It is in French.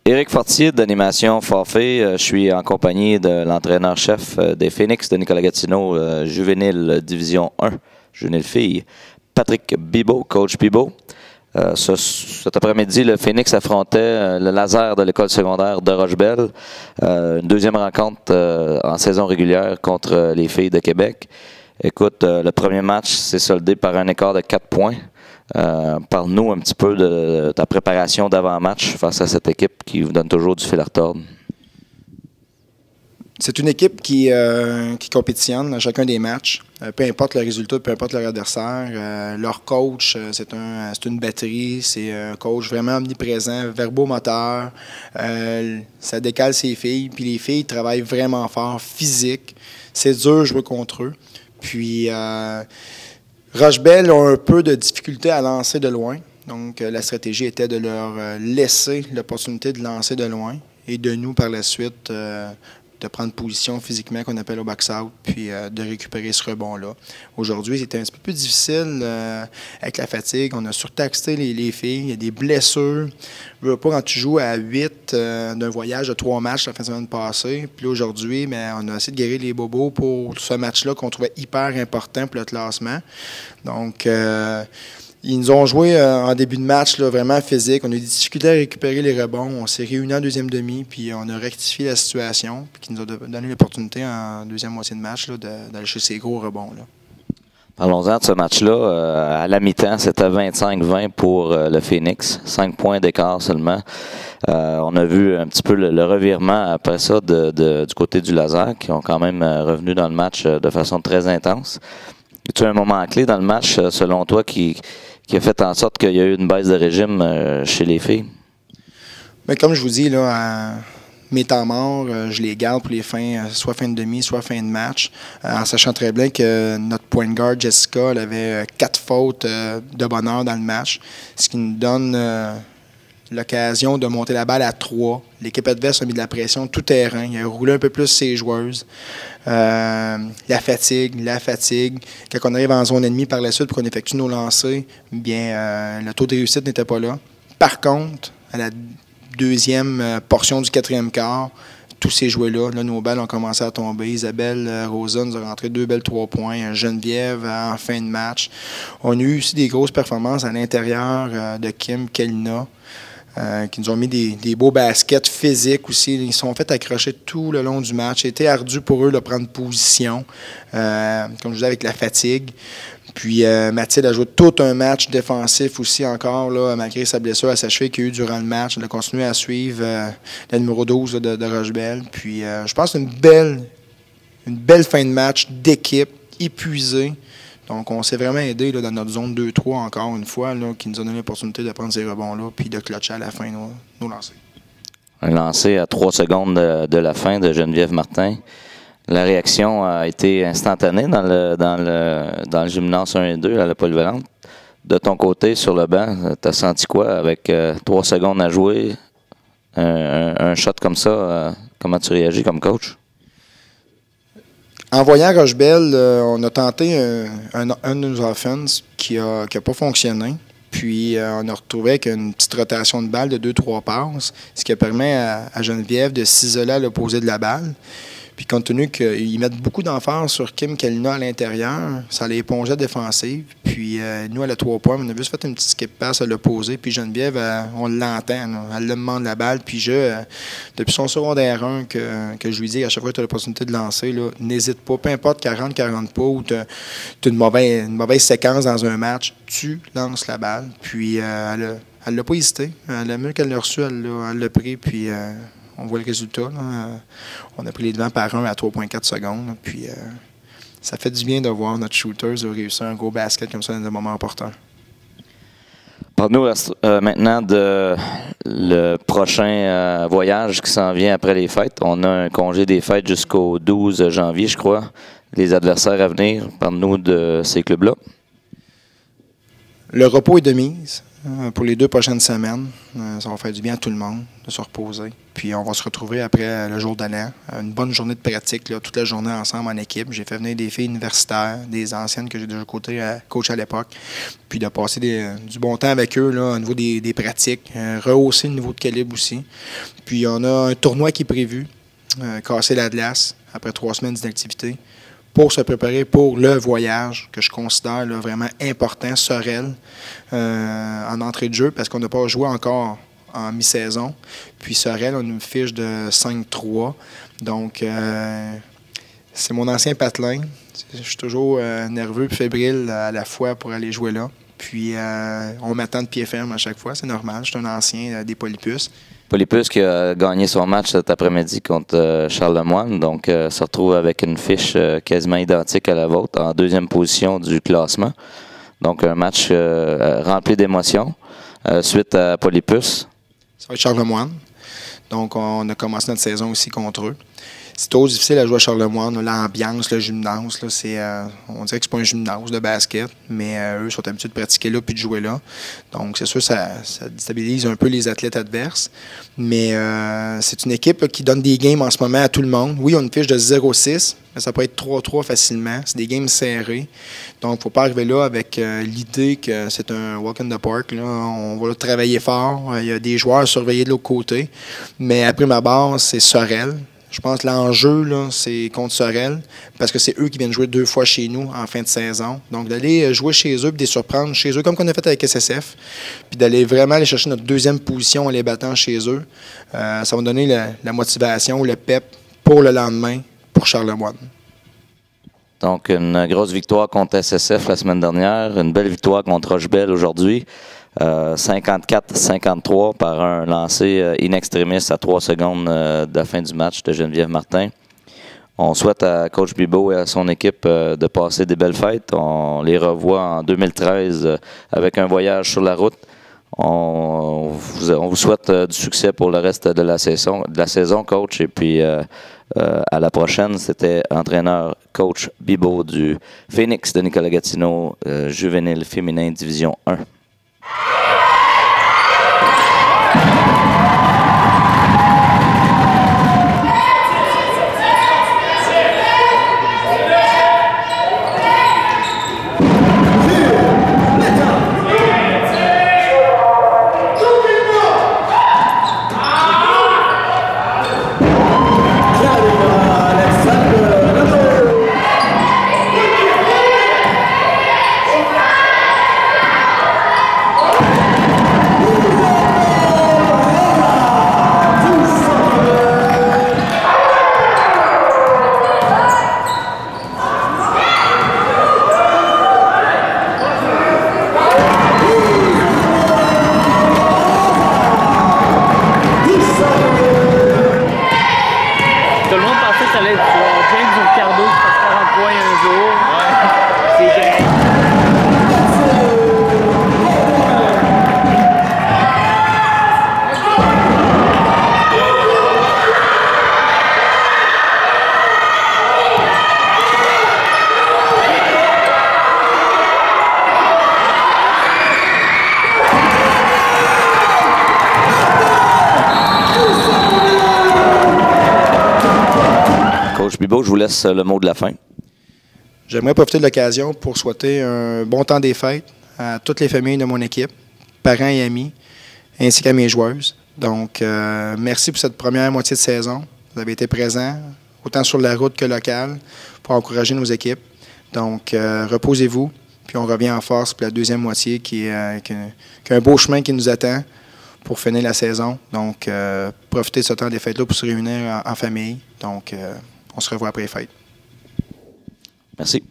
Éric Fortier d'Animation Forfait. Je suis en compagnie de l'entraîneur-chef des Phoenix de Nicolas Gatineau, juvénile Division 1, juvénile fille, Patrick Bibeau, coach Bibeau. Cet après-midi, le Phoenix affrontait le Laser de l'école secondaire de Rochebelle. Une deuxième rencontre en saison régulière contre les filles de Québec. Écoute, le premier match s'est soldé par un écart de 4 points. Parle-nous un petit peu de ta préparation d'avant-match face à cette équipe qui vous donne toujours du fil à retordre. C'est une équipe qui compétitionne à chacun des matchs, peu importe le résultat, peu importe leur adversaire. Leur coach, c'est une batterie, c'est un coach vraiment omniprésent, verbomoteur. Ça décale ses filles, puis les filles travaillent vraiment fort, physique. C'est dur de jouer contre eux. Puis Rochebelle a un peu de difficulté à lancer de loin. Donc, la stratégie était de leur laisser l'opportunité de lancer de loin et de nous, par la suite, de prendre position physiquement, qu'on appelle au box-out, puis de récupérer ce rebond-là. Aujourd'hui, c'était un petit peu plus difficile avec la fatigue. On a surtaxé les filles. Il y a des blessures. Je veux pas quand tu joues à 8 d'un voyage de 3 matchs la fin de semaine passée. Puis aujourd'hui, on a essayé de guérir les bobos pour ce match-là qu'on trouvait hyper important pour le classement. Donc, ils nous ont joué en début de match là, vraiment physique. On a eu des difficultés à récupérer les rebonds. On s'est réunis en deuxième demi, puis on a rectifié la situation, puis qui nous a donné l'opportunité en deuxième moitié de match d'aller chercher ces gros rebonds-là. Parlons-en de ce match-là. À la mi-temps, c'était 25-20 pour le Phoenix. 5 points d'écart seulement. On a vu un petit peu le revirement après ça du côté du Laser, qui ont quand même revenu dans le match de façon très intense. Y a un moment clé dans le match, selon toi, qui a fait en sorte qu'il y a eu une baisse de régime chez les filles? Bien, comme je vous dis, là, mes temps morts, je les garde pour les fins, soit fin de demi, soit fin de match, en sachant très bien que notre point guard, Jessica, elle avait 4 fautes de bonheur dans le match, ce qui nous donne l'occasion de monter la balle à 3. L'équipe adverse a mis de la pression tout terrain. Il a roulé un peu plus ses joueuses. La fatigue. Quand on arrive en zone ennemie par la suite pour qu'on effectue nos lancers, bien, le taux de réussite n'était pas là. Par contre, à la deuxième portion du quatrième quart, tous ces jouets-là, nos balles ont commencé à tomber. Isabelle Rosa nous a rentré 2 belles 3 points. Geneviève en fin de match. On a eu aussi des grosses performances à l'intérieur de Kim Kelina. Qui nous ont mis des beaux baskets physiques aussi. Ils se sont fait accrocher tout le long du match. C'était ardu pour eux de prendre position, comme je disais, avec la fatigue. Puis Mathilde a joué tout un match défensif aussi encore, là, malgré sa blessure à sa cheville qu'il y a eu durant le match. Elle a continué à suivre la numéro 12 de Rochebelle. Puis je pense une belle fin de match d'équipe, épuisée. Donc, on s'est vraiment aidé là, dans notre zone 2-3 encore une fois, là, qui nous a donné l'opportunité de prendre ces rebonds-là puis de clutcher à la fin nos lancers. Un lancer à 3 secondes de la fin de Geneviève Martin. La réaction a été instantanée dans le gymnase 1 et 2 à la polyvalente. De ton côté, sur le banc, tu as senti quoi avec 3 secondes à jouer, un shot comme ça? Comment tu réagis comme coach? En voyant Rochebelle, on a tenté un de nos offenses qui a pas fonctionné. Puis, on a retrouvé avec une petite rotation de balle de 2-3 passes, ce qui permet à Geneviève de s'isoler à l'opposé de la balle. Puis, compte tenu qu'ils mettent beaucoup d'emphase sur Kim Kelina à l'intérieur, ça les épongeait défensive. Puis, nous, à la 3 points, on a juste fait une petite skip pass à l'opposé. Puis, Geneviève, on l'entend. Elle le demande la balle. Puis, depuis son secondaire 1, que je lui dis à chaque fois que tu as l'opportunité de lancer, n'hésite pas. Peu importe 40 pas ou tu as une mauvaise séquence dans un match, tu lances la balle. Puis, elle l'a pas hésité. La mieux qu'elle l'a reçu, elle l'a pris. Puis, on voit le résultat. Là. On a pris les devants par 1 à 3,4 secondes. Puis ça fait du bien de voir notre shooter réussir un gros basket comme ça dans un moment important. Parle-nous maintenant de le prochain voyage qui s'en vient après les fêtes. On a un congé des fêtes jusqu'au 12 janvier, je crois. Les adversaires à venir, parle-nous de ces clubs-là. Le repos est de mise. pour les 2 prochaines semaines. Ça va faire du bien à tout le monde de se reposer. Puis on va se retrouver après le jour de l'an. Une bonne journée de pratique, là, toute la journée ensemble en équipe. J'ai fait venir des filles universitaires, des anciennes que j'ai déjà coachées à l'époque. Puis de passer du bon temps avec eux là, au niveau des pratiques. Rehausser le niveau de calibre aussi. Puis on a un tournoi qui est prévu. Casser la glace après 3 semaines d'inactivité, pour se préparer pour le voyage que je considère là, vraiment important, Sorel, en entrée de jeu, parce qu'on n'a pas joué encore en mi-saison. Puis Sorel, on a une fiche de 5-3. Donc, c'est mon ancien patelin. Je suis toujours nerveux et fébrile à la fois pour aller jouer là. Puis, on m'attend de pied ferme à chaque fois, c'est normal. Je suis un ancien des Polypus. Polypus qui a gagné son match cet après-midi contre Charles Lemoine, donc se retrouve avec une fiche quasiment identique à la vôtre, en 2e position du classement. Donc un match rempli d'émotions. Suite à Polypus. Ça va être Charles Lemoine. Donc on a commencé notre saison aussi contre eux. C'est toujours difficile à jouer à Charlemagne. L'ambiance, le gymnase, là, on dirait que c'est pas un gymnase de basket, mais eux sont habitués de pratiquer là puis de jouer là. Donc, c'est sûr ça déstabilise un peu les athlètes adverses. Mais c'est une équipe là, qui donne des games en ce moment à tout le monde. Oui, on a une fiche de 0-6, mais ça peut être 3-3 facilement. C'est des games serrés. Donc, il ne faut pas arriver là avec l'idée que c'est un walk in the park. Là. On va là, travailler fort. Il y a des joueurs surveillés de l'autre côté. Mais après ma base, c'est Sorel. Je pense que l'enjeu, là, c'est contre Sorel, parce que c'est eux qui viennent jouer 2 fois chez nous en fin de saison. Donc, d'aller jouer chez eux et de les surprendre chez eux, comme qu'on a fait avec SSF, puis d'aller vraiment aller chercher notre 2e position en les battant chez eux, ça va donner la motivation, le pep pour le lendemain pour Charlemagne. Donc, une grosse victoire contre SSF la semaine dernière, une belle victoire contre Rochebelle aujourd'hui. 54-53 par un lancé in extremis à 3 secondes de la fin du match de Geneviève Martin. On souhaite à Coach Bibeau et à son équipe de passer des belles fêtes. On les revoit en 2013 avec un voyage sur la route. On vous souhaite du succès pour le reste de la saison, Coach. Et puis, à la prochaine, c'était entraîneur Coach Bibeau du Phoenix de Nicolas-Gatineau, juvénile féminin Division 1. Tout le monde pensait que ça allait être James ou Ricardo qui fasse 40 points un jour. Ouais. C'est James. Coach Bibeau, je vous laisse le mot de la fin. J'aimerais profiter de l'occasion pour souhaiter un bon temps des fêtes à toutes les familles de mon équipe, parents et amis, ainsi qu'à mes joueuses. Donc, merci pour cette première moitié de saison. Vous avez été présents, autant sur la route que locale, pour encourager nos équipes. Donc, reposez-vous, puis on revient en force pour la deuxième moitié qui a un beau chemin qui nous attend pour finir la saison. Donc, profitez de ce temps des fêtes-là pour se réunir en famille. Donc, on se revoit après les fêtes. Merci.